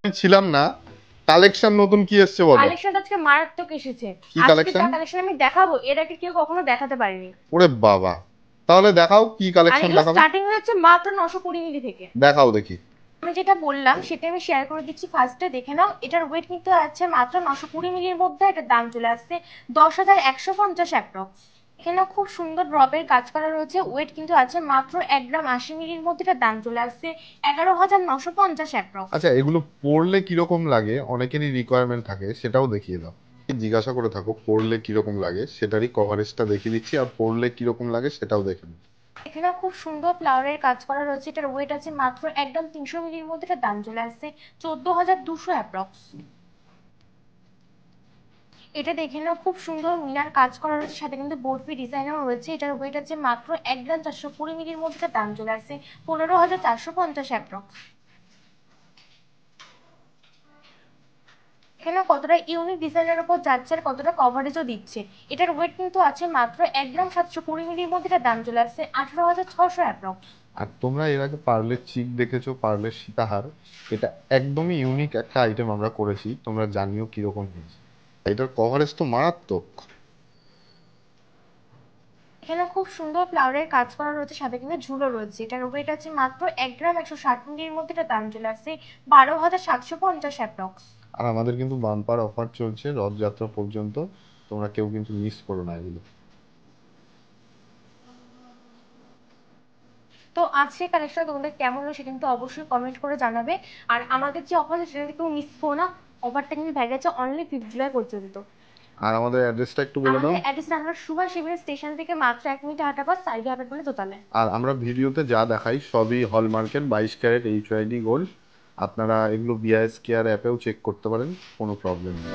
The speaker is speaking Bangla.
আমি ছিলাম না। কালেকশন নতুন কি এসছে বলো। কালেকশন আজকে মারাত্মক এসেছে। কি আজকে কালেকশন? যা কালেকশন আমি দেখাবো এর আগে কেউ কখনো দেখাতে পারেনি। ওরে বাবা, তাহলে দেখাও কি আর কালেকশন এগুলো দেখাবে। স্টার্টিং হচ্ছে মাত্র 920 মিলি থেকে। দেখাও দেখি। আমি যেটা বললাম সেটা আমি শেয়ার করে দিচ্ছি, ফার্স্টে দেখে নাও। এটার ওয়েট কিন্তু আছে মাত্র 920 মিলির মধ্যে। এটার দাম চলে আসছে 10,150 অ্যাপ্রক্স। এখানে খুব সুন্দর ড্রপের কাজ করা রয়েছে। ওয়েট কিন্তু আছে মাত্র 1 গ্রাম 80 মিলির মধ্যে। এটার দাম চলে আসছে 11,950 অ্যাপ্রক্স। আচ্ছা, এগুলো পড়লে কিরকম লাগে অনেকেরই রিকোয়ারমেন্ট থাকে, সেটাও দেখিয়ে দাও। জিজ্ঞাসা করে থাকো পড়লে কিরকম লাগে, সেটারই কভারেজটা দেখিয়ে দিচ্ছি, আর পড়লে কিরকম লাগে সেটাও দেখে নিই। এখানে খুব সুন্দর ফ্লাওয়ারের কাজ করা রয়েছে। এটার ওয়েট আছে মাত্র একদম 300 মিলির মধ্যে। এটার দাম চলে আসছে 14,200 অ্যাপ্রক্স। এটা দেখে নাও, খুব সুন্দর মিনার কাজ করা রয়েছে, সাথে কিন্তু বরফি ডিজাইনও রয়েছে। এটার ওয়েট আছে মাত্র 1 গ্রাম 420 মিলির মধ্যে। এটার দাম চলে আসছে 15,450 অ্যাপ্রক্স। এখানে কতটা ইউনিক ডিজাইনের উপর যাচ্ছে আর কতটা কভারেজও দিচ্ছে। এটার ওয়েট কিন্তু আছে মাত্র 1 গ্রাম 720 মিলির মধ্যে। এটার দাম চলে আসছে 18,600 অ্যাপ্রক্স। আর তোমরা এর আগে পার্লের চিক দেখেছো, পার্লের সীতাহার। এটা একদমই ইউনিক একটা আইটেম আমরা করেছি, তোমরা জানিও কিরকম হয়েছে। এটার কভারেজ তো মারাত্মক। এখানে খুব সুন্দর ফ্লাওয়ারের কাজ করা রয়েছে, সাথে কিন্তু ঝুলো রয়েছে। এটার ওয়েট আছে মাত্র 1 গ্রাম 160 মিলির মধ্যে। এটার দাম চলে আসছে 12,750 অ্যাপ্রক্স। আর আমাদের কিন্তু বাম্পার অফার চলছে রথযাত্রা পর্যন্ত, তোমরা কেউ কিন্তু মিস করো না এগুলো। তো আজকে কালেকশন তোমাদের কেমন হলো সেটা কিন্তু অবশ্যই কমেন্ট করে জানাবে। আর আমাদের যে অফার আছে সেটা কেউ মিস করো না। অফারটা কিন্তু ভ্যালিড আছে অনলি 5 জুলাই পর্যন্ত। আর আমাদের অ্যাড্রেসটা একটু বলে দাও। আমাদের অ্যাড্রেস আমরা সুভাষ এভিনিউ স্টেশন থেকে মাত্র 1 মিনিট হাঁটা পর সাইডে অ্যাপার্টমেন্টে দোতলায়। আর আমরা ভিডিওতে যা দেখাই সবই হলমার্কের 22 ক্যারেট এইচআইডি গোল্ড। আপনারা এগুলো বিআইএস কেয়ার অ্যাপেও চেক করতে পারেন, কোনো প্রবলেম নেই।